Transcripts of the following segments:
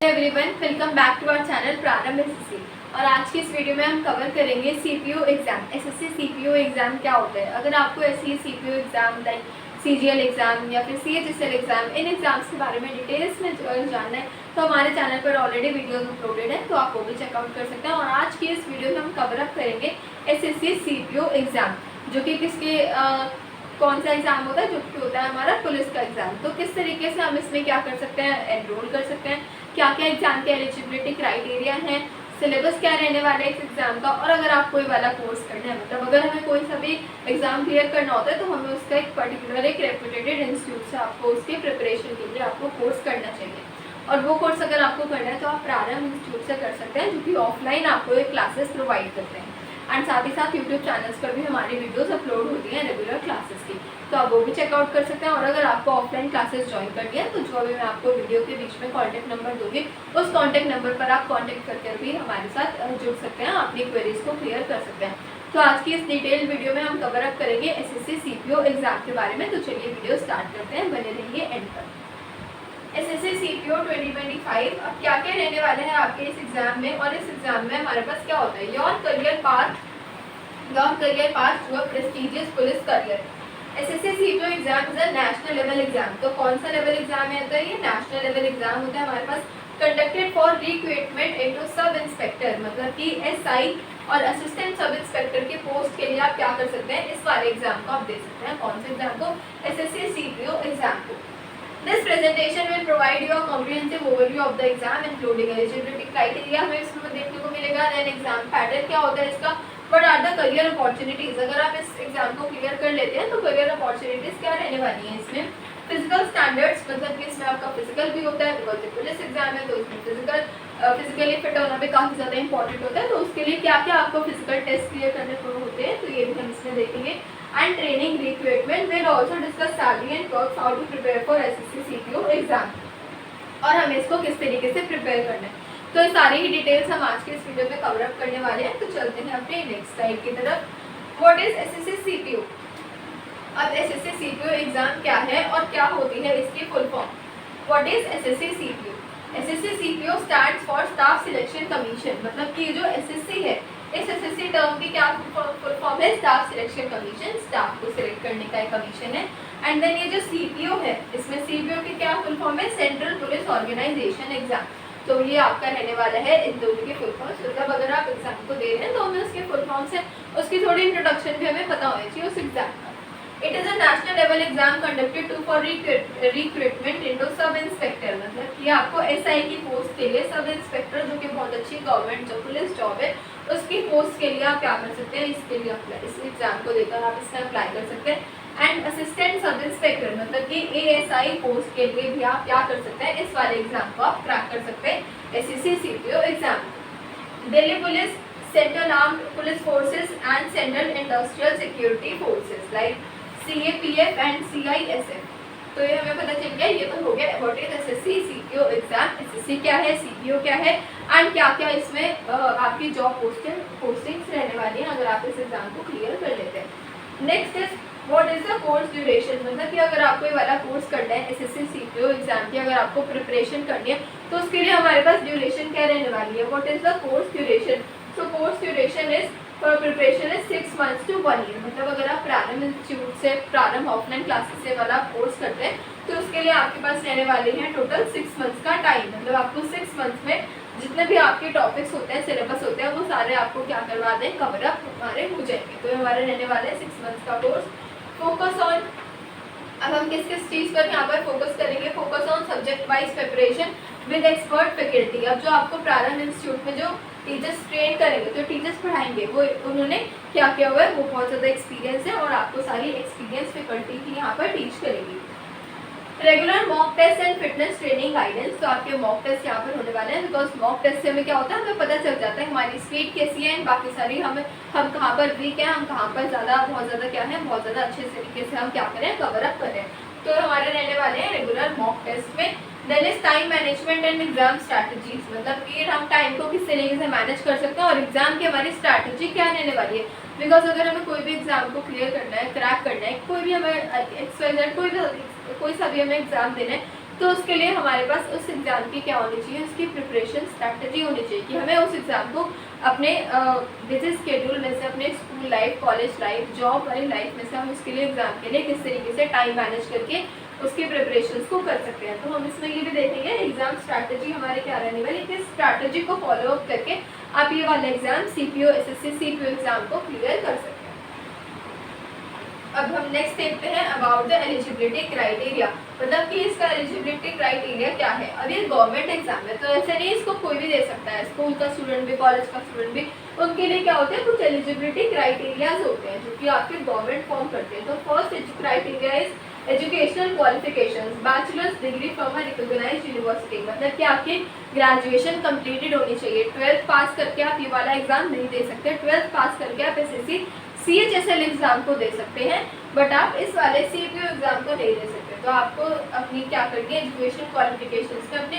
Everyone, welcome back to our channel Prarambh SSC. और आज की इस वीडियो में हम कवर करेंगे CPU exam. SSC CPU exam क्या होता है। अगर आपको ऐसी CPU exam like CGL exam या फिर सीएचएसएल एग्जाम, इन एग्जाम्स के बारे में डिटेल्स में जानना है तो हमारे चैनल पर ऑलरेडी वीडियोस अपलोडेड है, तो आप वो भी चेकआउट कर सकते हैं। और आज की इस वीडियो में हम कवर अप करेंगे एसएससी सीपीयू एग्जाम, जो कि किसके कौन सा एग्जाम होता है, जो कि होता है हमारा पुलिस का एग्जाम। तो किस तरीके से हम इसमें क्या कर सकते हैं, एनरोल कर सकते हैं, क्या क्या एग्जाम के एलिजिबिलिटी क्राइटेरिया है, सिलेबस क्या रहने वाला है इस एग्जाम का। और अगर आप कोई वाला कोर्स करना है, मतलब अगर हमें कोई सा भी एग्जाम क्लियर करना होता है तो हमें उसका एक पर्टिकुलर एक रेपुटेटेड इंस्टीट्यूट से आपको उसके प्रिपरेशन के लिए आपको कोर्स करना चाहिए। और वो कोर्स अगर आपको करना है तो आप प्रारंभ इंस्टीट्यूट से कर सकते हैं, जो कि ऑफलाइन आपको एक क्लासेस प्रोवाइड करते हैं। एंड साथ ही साथ यूट्यूब चैनल्स पर भी हमारी वीडियोस अपलोड होती हैं रेगुलर क्लासेस की, तो आप वो भी चेकआउट कर सकते हैं। और अगर आपको ऑफलाइन क्लासेस ज्वाइन करनी है तो जो अभी मैं आपको वीडियो के बीच में कॉन्टैक्ट नंबर दूंगी, उस कॉन्टैक्ट नंबर पर आप कॉन्टैक्ट करके भी हमारे साथ जुड़ सकते हैं, अपनी क्वेरीज को क्लियर कर सकते हैं। तो आज की इस डिटेल वीडियो में हम कवर अप करेंगे एसएससी सीपीयू एग्जाम के बारे में। तो चलिए वीडियो स्टार्ट करते हैं, बने रहिए एंड तक। एसएससी सीपीयू 2025 अब क्या क्या रहने वाले हैं आपके इस एग्जाम में। और इस एग्जाम में हमारे पास क्या होता है, your career path to a prestigious police career. SSC CPU exam is a national level exam. तो कौन सा लेवल एग्जाम है, तो ये नेशनल लेवल एग्जाम होता है हमारे पास। Conducted for recruitment into sub inspector, मतलब कि एसआई और असिस्टेंट सब इंस्पेक्टर के पोस्ट के लिए आप क्या कर सकते हैं, इस वाले एग्जाम को आप दे सकते हैं। कौन से एग्जाम को, एसएससी सीपीयू एग्जाम को। This presentation will provide you a comprehensive overview of the exam including eligibility criteria, हमें इसमें देखने को मिलेगा। then एग्जाम पैटर्न क्या होता है इसका, what are the career opportunities, अगर आप इस एग्जाम को क्लियर कर लेते हैं तो career opportunities क्या रहने वाली हैं इसमें। फिजिकल स्टैंडर्ड्स, मतलब कि इसमें आपका फिजिकल भी होता है, बिकॉज पुलिस एग्जाम है तो इसमें फिजिकली फिट होना भी काफ़ी ज़्यादा इंपॉर्टेंट होता है। तो उसके लिए क्या क्या आपको फिजिकल टेस्ट क्लियर करने को होते हैं, तो ये भी हम इसमें देखेंगे। And training recruitment will also discuss salary and work how to prepare for SSC CPU exam, और हमें इसको किस तरीके से प्रिपेयर करना है। तो ये सारी ही डिटेल्स हम आज के इस वीडियो में कवर अप करने वाले हैं। तो चलते हैं अपने नेक्स्ट स्लाइड की तरफ। What is SSC CPU. अब एसएससी सीपीयू एग्जाम क्या है और क्या होती है इसकी full form. What is SSC CPU. SSC CPU stands for staff selection commission, मतलब कि जो एसएससी है, इस एसएससी टर्म की क्या फुल फॉर्म है, स्टाफ सिलेक्शन कमीशन। स्टाफ को सिलेक्ट करने का एक कमीशन है। एंड देन ये जो सीपीयू है, इसमें सीपीयू की क्या फुल फॉर्म है, सेंट्रल पुलिस ऑर्गेनाइजेशन एग्जाम। तो ये आपका रहने वाला है इन दोनों के फुल फॉर्म्स। मतलब अगर आप एग्जाम को दे रहे हैं तो हमें उसके फुल फॉर्म से उसकी थोड़ी इंट्रोडक्शन भी हमें पता होनी चाहिए उस एग्जाम का। It is a national level exam conducted to for recruitment into sub inspector, मतलब कि आपको एसआई की पोस्ट के लिए सब इंस्पेक्टर, जो कि बहुत अच्छी गवर्नमेंट जो पुलिस जॉब है, उसकी पोस्ट के लिए आप क्या कर सकते हैं, इसके लिए अप्लाई, इस एग्जाम को देकर आप इसमें अप्लाई कर सकते हैं। एंड असिस्टेंट सब इंस्पेक्टर, मतलब कि एएसआई पोस्ट के लिए भी आप क्या कर सकते हैं, इस वाले एग्जाम को आप क्रैक कर सकते हैं SSC CPU exam. Delhi police, central armed police forces and central industrial security forces like CAPF and CISF. तो ये हमें पता चल गया, ये तो हो गया what is SSC CPU exam. SSC क्या है, सीपीयू क्या है, एंड क्या क्या इसमें आपकी जॉब पोस्टिंग्स रहने वाली हैं अगर आप इस एग्जाम को क्लियर कर लेते हैं। Next is what is the course duration, मतलब कि अगर आपको ये वाला कोर्स करना है एसएससी सीपीयू एग्जाम की, अगर आपको प्रिपरेशन करनी है तो उसके लिए हमारे पास ड्यूरेशन क्या रहने वाली है। What is the course duration. So course duration is for preparation is 6 months to 1 year। मतलब अगर आप प्रारंभ इंस्टीट्यूट से प्रारंभ ऑफलाइन क्लासेस से वाला कोर्स करते हैं तो उसके लिए आपके पास रहने वाले हैं टोटल 6 months का टाइम। मतलब आपको 6 months में जितने भी आपके टॉपिक्स होते हैं, सिलेबस होते हैं, वो सारे आपको क्या करवा दें, कवर अप हमारे हो जाएंगे। तो हमारे रहने वाले हैं 6 months का कोर्स। फोकस ऑन, अब हम किस किस चीज़ पर यहाँ पर फोकस करेंगे, focus on subject wise preparation with expert faculty. अब जो आपको प्रारंभ इंस्टीट्यूट में जो टीचर्स ट्रेन करेंगे, जो टीचर्स पढ़ाएंगे, वो उन्होंने क्या किया हुआ है, वो बहुत ज़्यादा एक्सपीरियंस है और आपको सारी एक्सपीरियंस फैकल्टी की यहाँ पर टीच करेगी। Regular mock test and fitness training guidance, तो आपके मॉक टेस्ट यहाँ पर होने वाले हैं। बिकॉज मॉक टेस्ट से हमें क्या होता है, हमें पता चल जाता है हमारी स्पीड कैसी है एंड बाकी सारी हम कहाँ पर वीक है, हम कहाँ पर बहुत ज़्यादा क्या है, बहुत ज़्यादा अच्छे तरीके से हम क्या करें, कवर अप करें। तो हमारे रहने वाले हैं रेगुलर मॉक टेस्ट में। Then is time management and exam strategies, मतलब कि हम टाइम को किस तरीके से मैनेज कर सकते हैं और एग्जाम की हमारी स्ट्रैटेजी क्या रहने वाली है। बिकॉज अगर हमें कोई भी एग्जाम को क्लियर करना है, क्रैक करना है, कोई भी हमें कोई सा भी हमें एग्जाम देना है, तो उसके लिए हमारे पास उस एग्ज़ाम की क्या होनी चाहिए, उसकी प्रिपरेशन स्ट्रैटेजी होनी चाहिए कि हमें उस एग्ज़ाम को अपने बिजी स्केड्यूल में से, अपने school life, college life, job वाली लाइफ में से हम उसके लिए एग्ज़ाम के लिए किस तरीके से टाइम मैनेज करके उसकी प्रिपरेशंस को कर सकते हैं। तो हम इसमें ये भी देखेंगे एग्ज़ाम स्ट्रैटेजी हमारे क्या रहने वाली, किस स्ट्रैटेजी को फॉलो अप करके आप ये वाला exam CPO SSC CPO exam को क्लियर कर सकते हैं। अब हम नेक्स्ट देखते हैं अबाउट द एलिजिबिलिटी क्राइटेरिया, मतलब कि इसका एलिजिबिलिटी क्राइटेरिया क्या है। अब ये गवर्नमेंट एग्जाम है तो ऐसे नहीं इसको कोई भी दे सकता है, स्कूल का स्टूडेंट भी, कॉलेज का स्टूडेंट भी, उनके लिए क्या होते हैं, कुछ एलिजिबिलिटी क्राइटेरियाज होते हैं जो कि आपके गवर्नमेंट फॉर्म करते हैं। तो first criteria is educational qualifications, bachelor's degree from a recognised university, मतलब कि आपकी ग्रेजुएशन कंप्लीटेड होनी चाहिए। 12th पास करके आप ये वाला एग्जाम नहीं दे सकते, 12th पास करके आप SSC CHSL एग्जाम को दे सकते हैं, बट आप इस वाले CPO एग्जाम को नहीं दे सकते। तो आपको अपनी क्या करनी है, एजुकेशन क्वालिफिकेशंस में अपने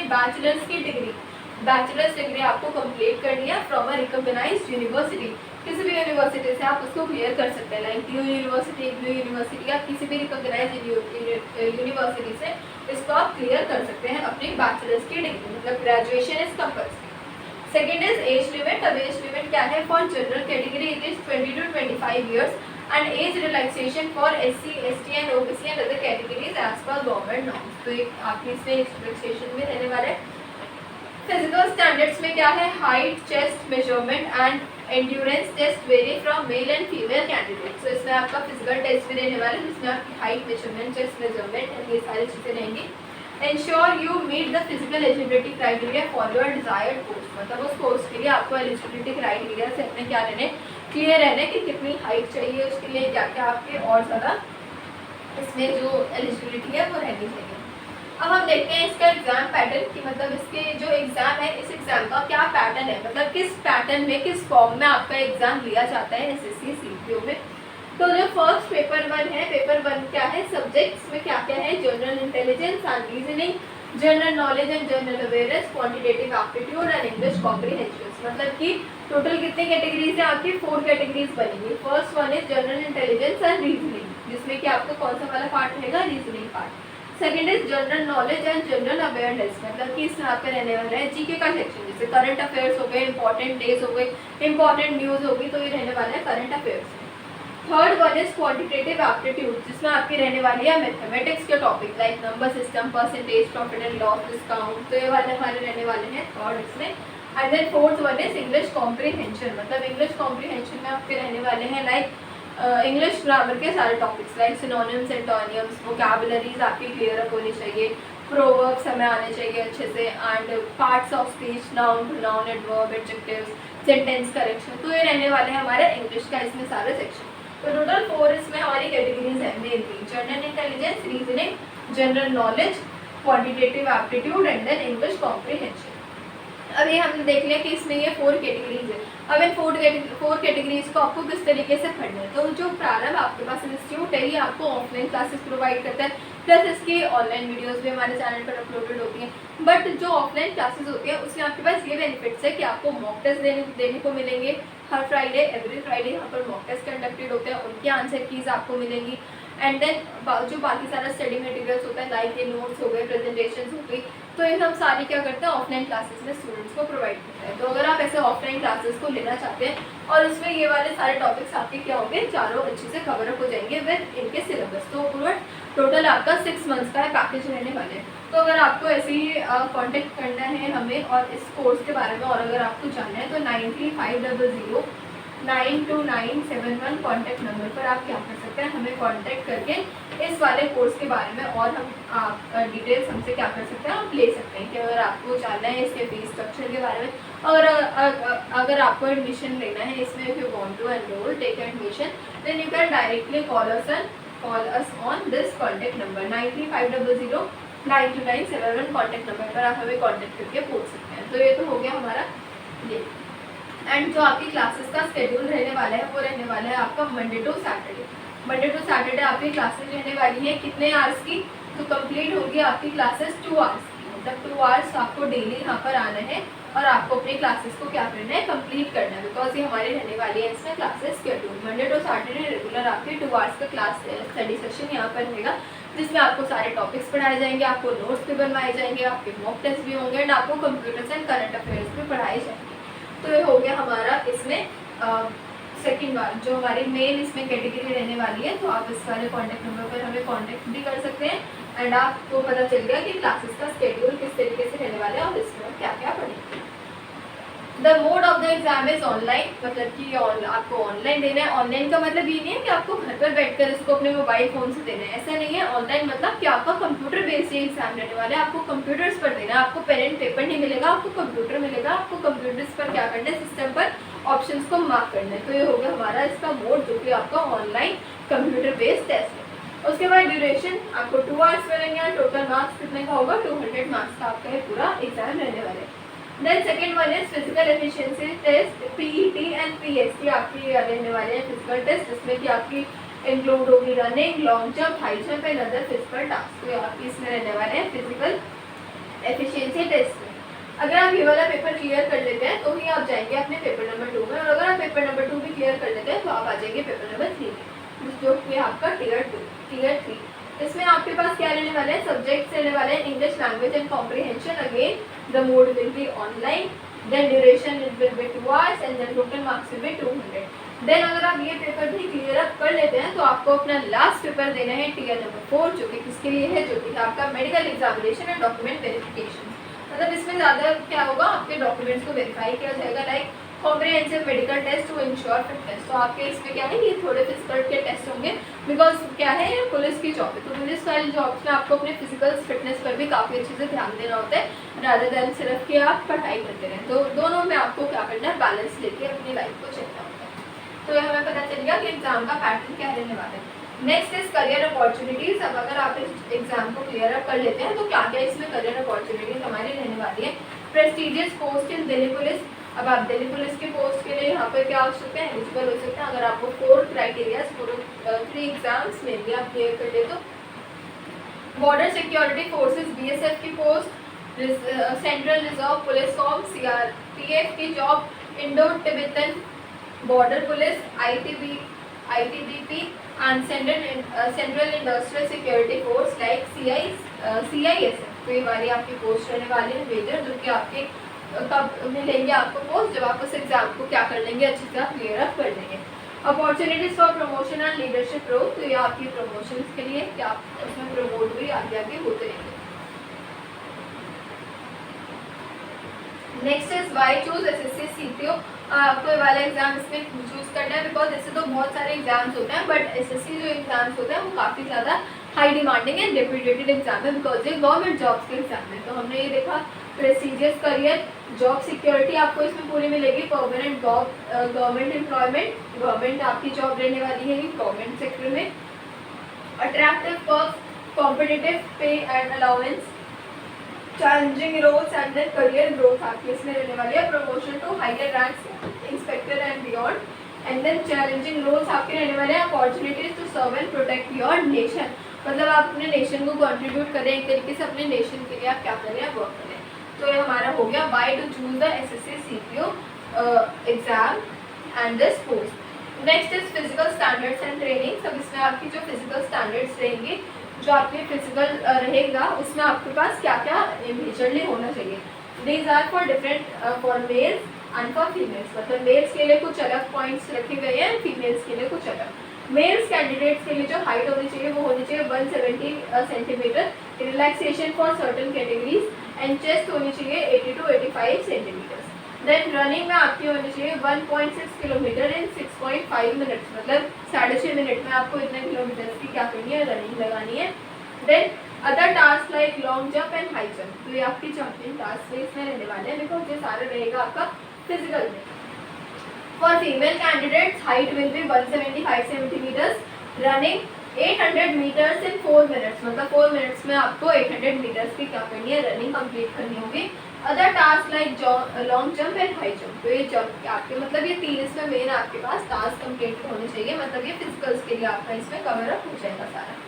बैचलर्स डिग्री आपको कंप्लीट करनी है फ्रॉम अ रिकॉग्नाइज्ड यूनिवर्सिटी, किसी भी यूनिवर्सिटी से आप उसको क्लियर कर सकते हैं, like DU university, IGNOU university या किसी भी रिकॉग्नाइज्ड यूनिवर्सिटी से इसको आप क्लियर कर सकते हैं अपनी बैचलर्स की डिग्री, मतलब graduation is compulsory. Second is age limit. अब एज लिमिट क्या है, for general category it is 20 to 25 years and age relaxation for SC, ST and OBC and other categories as per government norms। तो एक आपके इसमें age relaxation में रहने वाले। फिजिकल स्टैंडर्ड्स में क्या है, height, chest measurement and endurance test very from male and female candidate. तो इसमें आपका फिजिकल टेस्ट भी रहने वाला है जिसमें आपकी हाइट, मेजरमेंट, चेस्ट मेजरमेंट ये सारी चीज़ें रहेंगी। Ensure you meet the physical eligibility criteria for your desired post, मतलब उस पोस्ट के लिए आपको एलिजिबिलिटी क्राइटेरिया से अपने क्या रहने, क्लियर रहने कि कितनी हाइट चाहिए, उसके लिए क्या क्या आपके और ज़्यादा इसमें जो एलिजिबिलिटी है वो रहनी चाहिए। अब हम देखते हैं इसका एग्जाम पैटर्न की, मतलब इसके जो एग्जाम है इस एग्जाम का क्या पैटर्न है, मतलब किस पैटर्न में, किस फॉर्म में आपका एग्जाम लिया जाता है SSC CPO में। तो जो फर्स्ट पेपर 1 है, पेपर 1 क्या है, सब्जेक्ट्स में क्या क्या है, general intelligence and reasoning, general knowledge and general awareness, quantitative aptitude and English comprehension. मतलब कि टोटल कितनी कैटेगरीज है आपकी, 4 कैटेगरीज बनेंगी। First one is general intelligence and reasoning, जिसमें कि आपको कौन सा वाला पार्ट रहेगा, reasoning part. Second is general knowledge and general awareness, मतलब कि इसमें आपका रहने वाला है जीके का सेक्शन, जैसे करंट अफेयर्स हो गए, इंपॉर्टेंट डेज हो गए, इंपॉर्टेंट न्यूज़ होगी, तो ये रहने वाला है current affairs. Third one is quantitative aptitude, जिसमें आपकी रहने वाली है मैथमेटिक्स के topic like number system, percentage, profit and loss, discount, तो ये वाले हमारे रहने वाले हैं थर्ड इसमें। And then fourth one is English comprehension, मतलब इंग्लिश कॉम्प्रिहेंशन में आपके रहने वाले हैं लाइक इंग्लिश ग्रामर के सारे टॉपिक्स लाइक सिनोनिम्स, एंटोनियम्स, वोकैबुलरीज आपकी क्लियर अप होनी चाहिए, प्रोवर्ब्स हमें आने चाहिए अच्छे से, and parts of speech, noun, pronoun, adverb, adjectives, sentence correction, तो ये रहने वाले हैं हमारे इंग्लिश का इसमें सारे सेक्शन। तो टोटल 4 इसमें हमारी कैटेगरीज है mainly, general intelligence, reasoning, general knowledge, quantitative aptitude and then English comprehension. अब ये हमने देख लिया कि इसमें ये 4 कैटेगरीज है। अब इन 4 कैटेगरीज को आपको किस तरीके से पढ़ना है, तो जो प्रारंभ आपके पास इंस्टीट्यूट है ये आपको ऑफलाइन क्लासेस प्रोवाइड करता है, प्लस इसकी ऑनलाइन वीडियोस भी हमारे चैनल पर अपलोडेड होती हैं। बट जो ऑफलाइन क्लासेस होती हैं उसमें आपके पास ये बेनिफिट्स है कि आपको मॉक टेस्ट देने को मिलेंगे हर फ्राइडे, एवरी फ्राइडे यहाँ पर मॉक टेस्ट कंडक्टेड होते हैं, उनके आंसर कीज आपको मिलेंगी। एंड देन जो बाकी सारा स्टडी मटेरियल्स होता है लाइक ये नोट्स हो गए, प्रेजेंटेशन हो गई, तो ये हम सारी क्या करते हैं ऑफलाइन क्लासेस में स्टूडेंट्स को प्रोवाइड करते हैं। तो अगर आप ऐसे ऑफलाइन क्लासेस को लेना चाहते हैं और उसमें ये वाले सारे टॉपिक्स आपके क्या होंगे, चारों अच्छे से कवर अप हो जाएंगे विद इनके सिलेबस। तो पूरा टोटल आपका 6 मंथ्स का पैकेज रहने वाले हैं। तो अगर आपको ऐसे ही कॉन्टेक्ट करना है हमें और इस कोर्स के बारे में और अगर आपको जानना है तो 9350092971 कॉन्टैक्ट नंबर पर आप क्या कर सकते हैं, हमें कॉन्टैक्ट करके इस वाले कोर्स के बारे में और हम आप डिटेल्स हमसे क्या कर सकते हैं, आप ले सकते हैं कि अगर आपको जानना है इसके फीस स्ट्रक्चर के बारे में, अगर आपको एडमिशन लेना है इसमें, if you want to enrol take admission then you can directly call us on this contact number 9350092971 contact number पर आप हमें कॉन्टैक्ट करके पूछ सकते हैं। तो ये तो हो गया हमारा ये। एंड जो आपकी क्लासेस का शेड्यूल रहने वाला है वो रहने वाला है आपका मंडे टू सैटरडे आपकी क्लासेस रहने वाली है कितने आवर्स की, तो कंप्लीट होगी आपकी क्लासेस 2 आवर्स की, मतलब 2 आवर्स आपको डेली यहाँ पर आना है और आपको अपनी क्लासेस को क्या करना है, कंप्लीट करना है, बिकॉज ये हमारी रहने वाली है इसमें classes schedule. Monday to Saturday regular आपके 2 आवर्स का क्लास स्टडी सेशन यहाँ पर रहेगा जिसमें आपको सारे टॉपिक्स पढ़ाए जाएंगे, आपको नोट्स भी बनवाए जाएंगे, आपके मॉक टेस्ट भी होंगे एंड आपको कंप्यूटर्स एंड करंट अफेयर्स भी पढ़ाए जाएंगे। तो ये हो गया हमारा इसमें सेकंड बार जो हमारी मेन इसमें कैटेगरी रहने वाली है। तो आप इस वाले कॉन्टैक्ट नंबर पर हमें कॉन्टैक्ट भी कर सकते हैं एंड आपको पता चल गया कि क्लासेस का स्केड्यूल किस तरीके से रहने वाला है और इसमें क्या क्या पढ़ेंगे। The mode of the exam is online, मतलब कि आपको ऑनलाइन देना है। ऑनलाइन का मतलब ये नहीं है कि आपको घर पर बैठकर इसको अपने मोबाइल फोन से देना है, ऐसा नहीं है। ऑनलाइन मतलब कि आपका कंप्यूटर बेस्ड एग्जाम रहने वाला है, आपको कंप्यूटर्स पर देना है, आपको पेन एंड पेपर नहीं मिलेगा, आपको कंप्यूटर मिलेगा। आपको कंप्यूटर्स पर क्या करना है, सिस्टम पर ऑप्शंस को मार्क करना है। तो ये हो गया हमारा इसका मोड जो कि आपका ऑनलाइन कंप्यूटर बेस्ड टेस्ट है। उसके बाद ड्यूरेशन आपको 2 आवर्स मिलेंगे। टोटल मार्क्स कितने का होगा, 200 मार्क्स का आपका ये पूरा एग्जाम रहने वाला है। Then second one is physical efficiency test, PET and PST आपकी रहने वाले हैं फिजिकल टेस्ट, जिसमें कि आपकी इंक्लूड होगी running, long jump, high jump and other physical task. तो आपकी इसमें रहने वाले हैं फिजिकल एफिशिएंसी टेस्ट में। अगर आप ये वाला पेपर क्लियर कर लेते हैं तो ही आप जाएंगे अपने पेपर नंबर 2 में, और अगर आप पेपर नंबर 2 भी क्लियर कर लेते हैं तो आप आ जाएंगे पेपर नंबर 3 में, जो कि आपका टियर 3। इसमें आपके पास क्या रहने वाले हैं, सब्जेक्ट्स रहने वाले हैं English language and comprehension. Again the mode will be online, then duration will be 2 hours and then total marks will be 200। देन अगर आप ये पेपर भी क्लियर अप कर लेते हैं तो आपको अपना लास्ट पेपर देना है टियर नंबर 4, जो कि किसके लिए है, जो कि आपका medical examination and document verification. मतलब इसमें ज़्यादा क्या होगा, आपके डॉक्यूमेंट्स को वेरीफाई किया जाएगा, like comprehensive medical test to ensure fitness. तो आपके इसमें क्या है, ये थोड़े फिजिकल के टेस्ट होंगे, बिकॉज क्या है पुलिस की जॉब है, तो पुलिस वाली जॉब्स में आपको अपने फिजिकल फिटनेस पर भी काफ़ी अच्छे से ध्यान देना होता है, रादर देन सिर्फ कि आप पढ़ाई करते रहें। तो दोनों में आपको क्या करना है, बैलेंस लेके अपनी लाइफ को चलना होता है। तो हमें पता चल गया कि एग्जाम का पैटर्न क्या रहने वाला है। Next is career opportunities. अब अगर आप इस एग्जाम को क्लियर अप कर लेते हैं तो क्या क्या इसमें करियर अपॉर्चुनिटीज हमारी रहने वाली है। प्रेस्टिजियस पोस्ट इन दिल्ली पुलिस। अब आप दिल्ली पुलिस के पोस्ट के लिए यहाँ पर क्या हो सकते हैं, एलिजिबल हो सकते हैं अगर आपको 4 क्राइटेरिया 3 एग्जाम्स में भी आप क्लियर कर ले तो। बॉर्डर सिक्योरिटी फोर्सेस बीएसएफ की post, central reserve police form CRPF की job, Indo Tibetan border police, ITBP and central industrial security force like CISF. तो ये वाली आपकी पोस्ट रहने वाली है मेजर, जो कि आपके कब मिलेंगे आपको पोस्ट, जब आप उस एग्जाम को क्या कर लेंगे, अच्छे से आप क्लियर अप कर लेंगे। Opportunities for promotion and leadership growth. तो ये आपकी प्रमोशन के लिए क्या आप उसमें प्रमोट भी आगे आगे होते रहेंगे। Next is why choose SSC CPO. आपको वाला एग्जाम इसमें चूज करना है बिकॉज ऐसे तो बहुत सारे एग्जाम्स होते हैं, बट एसएससी जो एग्जाम्स होते हैं वो काफ़ी ज़्यादा हाई डिमांडिंग एंड रेप्यूटेटेड एग्जाम है, बिकॉज ये गवर्नमेंट जॉब्स के एग्जाम है। तो हमने ये देखा प्रेस्टिजियस करियर, जॉब सिक्योरिटी आपको इसमें पूरी मिलेगी, permanent job, government employment, government आपकी जॉब रहने वाली है गवर्नमेंट सेक्टर में। Attractive perks, competitive pay and allowance, challenging roles and then career growth आपकी इसमें रहने वाली है। Promotion to higher ranks, inspector and beyond, and then challenging roles आपके रहने वाले हैं। Opportunities to serve and protect your nation, मतलब आप अपने नेशन को कंट्रीब्यूट करें, एक तरीके से अपने नेशन के लिए आप क्या करें, वर्क करें। तो ये हमारा हो गया why to choose the SSC CPO exam and this post. Next is physical standards and training. सब इसमें आपकी जो फिजिकल स्टैंडर्ड्स रहेंगे, जो आपके फिजिकल रहेगा उसमें आपके पास क्या क्या मेजरली होना चाहिए। These are for different for males and for females, मतलब मेल्स के लिए कुछ अलग पॉइंट्स रखे गए हैं, फीमेल्स के लिए कुछ अलग। मेल्स कैंडिडेट्स के लिए जो हाइट होनी चाहिए वो होनी चाहिए 170 centimetre, relaxation for certain categories, and chest होनी चाहिए 80 to 85 सेंटीमीटर्स। देन रनिंग में आपकी होनी चाहिए 1.6 किलोमीटर इन 6.5 मिनट्स, मतलब 6.5 मिनट में आपको इतने किलोमीटर्स की क्या करनी है, रनिंग लगानी है। Then other task like long jump and high jump, तो ये आपकी जंपिंग टास्क इसमें रहने वाले हैं, बिकॉज ये सारा रहेगा आपका फिजिकल में। For female candidates height will be 175 centimetres, running 800 metres in 4 minutes, मतलब 4 मिनट्स में आपको 800 मीटर्स की क्या करनी है, रनिंग कंप्लीट करनी होगी। Other task like long jump and high jump, तो ये जंप आपके मतलब ये 3 इसमें मेन आपके पास टास्क कंप्लीट होने चाहिए, मतलब ये फिजिकल्स के लिए आपका इसमें कवर अप हो जाएगा सारा।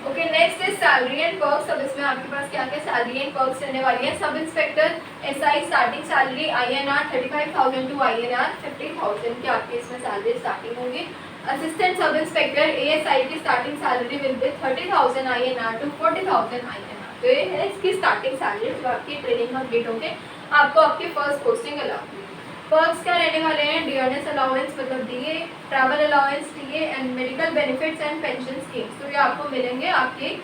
Okay, next is salary and perks. अब इसमें आपके पास क्या क्या सैलरी एंड पर्क्स रहने वाली है। Sub inspector SI starting salary INR 35,000 to INR 50,000 की आपकी इसमें सैलरी स्टार्टिंग होगी। असिस्टेंट सब इंस्पेक्टर ASI की starting salary will be 30,000 INR to 40,000 INR। तो ये है इसकी स्टार्टिंग सैलरी। जो आपकी ट्रेनिंग कंप्लीट होके आपको आपकी फर्स्ट पोस्टिंग अलाउ हुई। पर्क्स क्या रहने वाले हैं, डियरनेस अलाउंस मतलब DA, travel allowance TA and medical benefits and pension schemes. तो ये आपको मिलेंगे आपके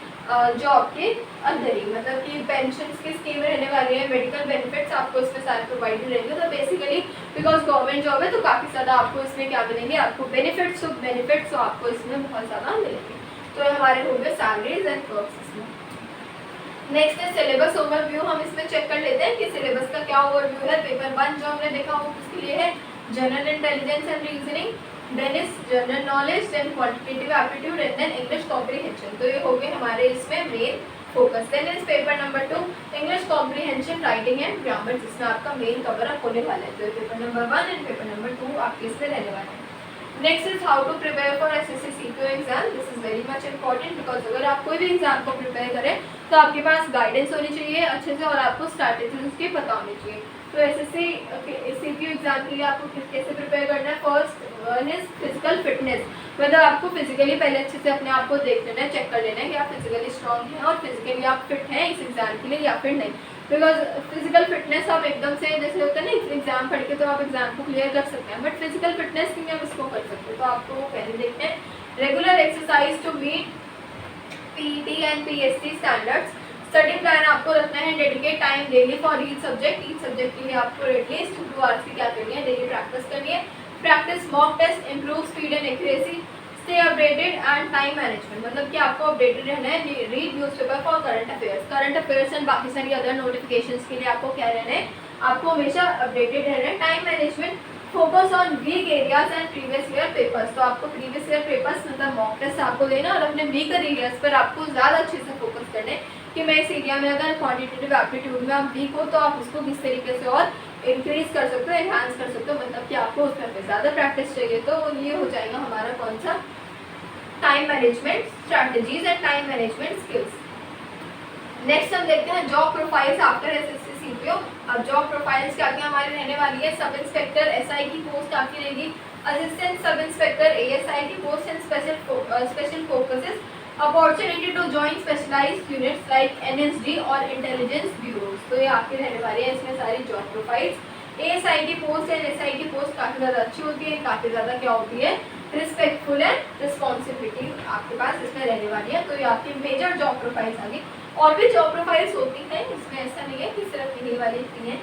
जॉब के अंदर ही, मतलब कि पेंशन की स्कीम रहने वाली है, मेडिकल बेनिफिट्स आपको इसमें सारे प्रोवाइडेड रहेंगे। तो बेसिकली बिकॉज गवर्नमेंट जॉब है तो काफ़ी ज़्यादा आपको इसमें क्या मिलेंगे, आपको बेनिफिट्स तो आपको इसमें बहुत ज़्यादा मिलेंगे। तो हमारे हो गए सैलरीज एंड पर्क्स इसमें। नेक्स्ट है सिलेबस ओवरव्यू। हम इसमें चेक कर लेते हैं कि सिलेबस का क्या ओवरव्यू है। पेपर 1 जो हमने देखा वो किसके लिए है, general intelligence and reasoning, then is general knowledge, then quantitative aptitude and then English comprehension. तो ये हो गए हमारे इसमें main focus. Then is paper number 2 English comprehension, writing and grammar, जिसमें आपका मेन कवर अप होने वाला है। तो paper number 1 and paper number 2 आपके इसमें रहने वाले हैं। Next is how to prepare for SSC CPO exam. This is very much important because अगर आप कोई भी एग्जाम को प्रिपेयर करें तो आपके पास गाइडेंस होनी चाहिए अच्छे से और आपको स्ट्रैटेजीज उसकी पता होनी चाहिए। तो SSC CPO एग्जाम के लिए आपको कैसे प्रिपेयर करना है। First one is physical fitness, मतलब आपको फिजिकली पहले अच्छे से अपने आप को देख लेना है, चेक कर लेना है कि आप फिजिकली स्ट्रॉन्ग हैं और फिजिकली आप फिट हैं इस एग्जाम के लिए या फिर नहीं। बिकॉज फिजिकल फिटनेस आप एकदम से जैसे होता है ना एग्जाम पढ़ के तो आप एग्जाम को क्लियर कर सकते हैं, बट फिजिकल फिटनेस के लिए आप इसको कर सकते हैं। तो आपको वो पहले देखते हैं। Regular exercise to meet PET and PST standards. Study plan आपको रखना है, dedicate time daily for each subject के लिए आपको एटलीस्ट 2 आवर्स की क्या करनी है, डेली प्रैक्टिस करनी है। Practice mock test, improve speed and accuracy, stay updated and time management, मतलब कि आपको अपडेटेड रहना है। Read newspaper for current affairs and बाकी सारी अदर नोटिफिकेशंस के लिए आपको क्या रहना है, आपको हमेशा अपडेटेड रहना है। Time management, focus on weak areas and previous year papers. तो आपको प्रीवियस ईयर पेपर्स मतलब मॉक टेस्ट आपको देना और अपने वीकर एरियाज पर आपको ज़्यादा अच्छे से फोकस करना है कि मैं इस एरिया में अगर क्वांटिटेटिव एप्टीट्यूड में आप वीक हो तो आप उसको किस तरीके से और इंक्रीज कर सकते हो, एनहांस कर सकते हो, मतलब कि आपको उसमें ज़्यादा प्रैक्टिस चाहिए। तो ये हो जाएगा हमारा कौन सा, time management strategies and time management skills. Next हम देखते हैं job profiles after SSC CPO। अब जॉब प्रोफाइल्स क्या क्या हमारी रहने वाली है। सब इंस्पेक्टर SI की पोस्ट आपकी रहेगी, असिस्टेंट सब इंस्पेक्टर ASI की post and special focuses, opportunity to join specialised units like NSD और इंटेलिजेंस ब्यूरोज। तो ये आपके रहने वाले हैं इसमें सारी जॉब प्रोफाइल्स। ASI की पोस्ट एंड SI की पोस्ट काफ़ी ज़्यादा अच्छी होती है, काफ़ी ज़्यादा क्या होती है, रिस्पेक्टफुल एंड रिस्पॉन्सिबिलिटी आपके पास इसमें रहने वाली है। तो ये आपकी मेजर जॉब प्रोफाइल्स आ गई। और भी जॉब प्रोफाइल्स होती हैं, इसमें ऐसा नहीं है कि सिर्फ यही वाली थी हैं।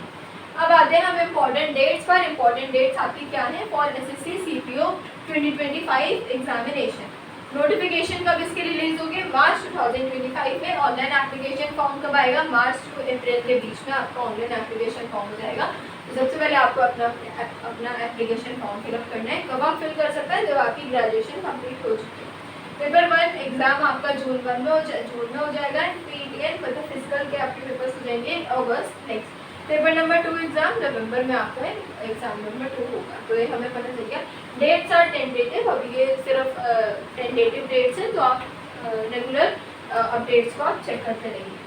अब आते हैं हम इम्पॉर्टेंट डेट्स पर। इम्पॉर्टेंट डेट्स आपकी क्या है for SSC CPO 2025 examination. Notification कब इसके रिलीज होगी, मार्च 2025 में। ऑनलाइन एप्लीकेशन फॉर्म कब आएगा, मार्च टू अप्रैल के बीच में आपका ऑनलाइन एप्लीकेशन फॉर्म हो जाएगा। तो सबसे पहले आपको अपना एप्लीकेशन फॉर्म फिलअप करना है। कब आप फिल कर सकते हैं, जब आपकी ग्रेजुएशन कंप्लीट हो चुकी है। पेपर 1 एग्जाम आपका जून में हो जाएगा। PET मतलब फिजिकल के आपके पेपर्स हो जाएंगे अगस्त नेक्स्ट। पेपर नंबर 2 एग्जाम नवंबर में आपका एग्जाम नंबर 2 होगा। तो ये हमें पता चल गया। डेट्स आर टेंटेटिव, अभी ये सिर्फ टेंटेटिव डेट्स हैं, तो आप रेगुलर अपडेट्स को आप चेक करते रहिए।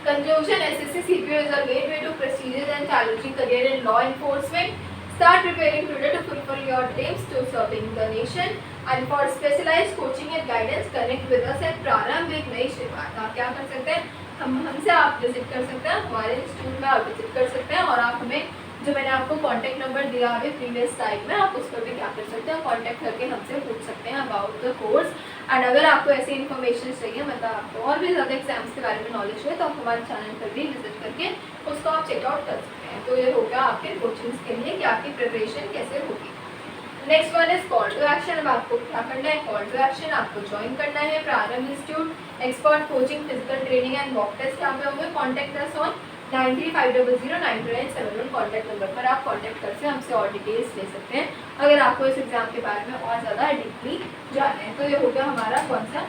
Conclusion, SSC CPO is a gateway to prestigious and challenging career in law enforcement. Start preparing today to fulfill your dreams to serving the nation. And for specialized coaching and guidance, connect with us at प्रारंभ एक नई शुरुआत। आप क्या कर सकते हैं, हमसे आप विजिट कर सकते हैं, हमारे इंस्टीट्यूट में आप विजिट कर सकते हैं और आप हमें जो मैंने आपको कॉन्टैक्ट नंबर दिया है प्रीवियस टाइम में, आप उस पर भी क्या कर सकते हैं, कॉन्टैक्ट करके हमसे पूछ सकते हैं अबाउट द कोर्स। एंड अगर आपको ऐसी इन्फॉर्मेशन चाहिए, मतलब आपको और भी ज़्यादा एग्जाम्स के बारे में नॉलेज है, तो आप हमारे चैनल पर भी विजिट करके उसको आप चेकआउट कर सकते हैं। तो ये हो गया आपके कोचिंग्स के लिए कि आपकी प्रिपरेशन कैसे होगी। Next one is call to action. अब आपको क्या करना है, कॉल टू एक्शन आपको ज्वाइन करना है Prarambh institute expert coaching physical training and mock test. यहाँ पे होंगे contact us on 9350092971 contact number पर आप कॉन्टैक्ट करके हमसे और डिटेल्स ले सकते हैं अगर आपको इस एग्जाम के बारे में और ज़्यादा डीपली जानना है। तो ये हो गया हमारा कौन सा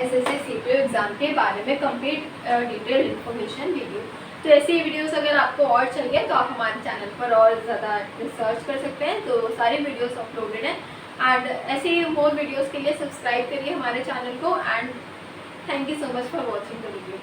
SSC CPO एग्जाम के बारे में कंप्लीट डिटेल इन्फॉर्मेशन वीडियो। तो ऐसी वीडियोस अगर आपको और चाहिए तो आप हमारे चैनल पर और ज़्यादा रिसर्च कर सकते हैं, तो सारी वीडियोस अपलोडेड हैं। एंड ऐसी मोर वीडियोस के लिए सब्सक्राइब करिए हमारे चैनल को। And thank you so much for watching the video.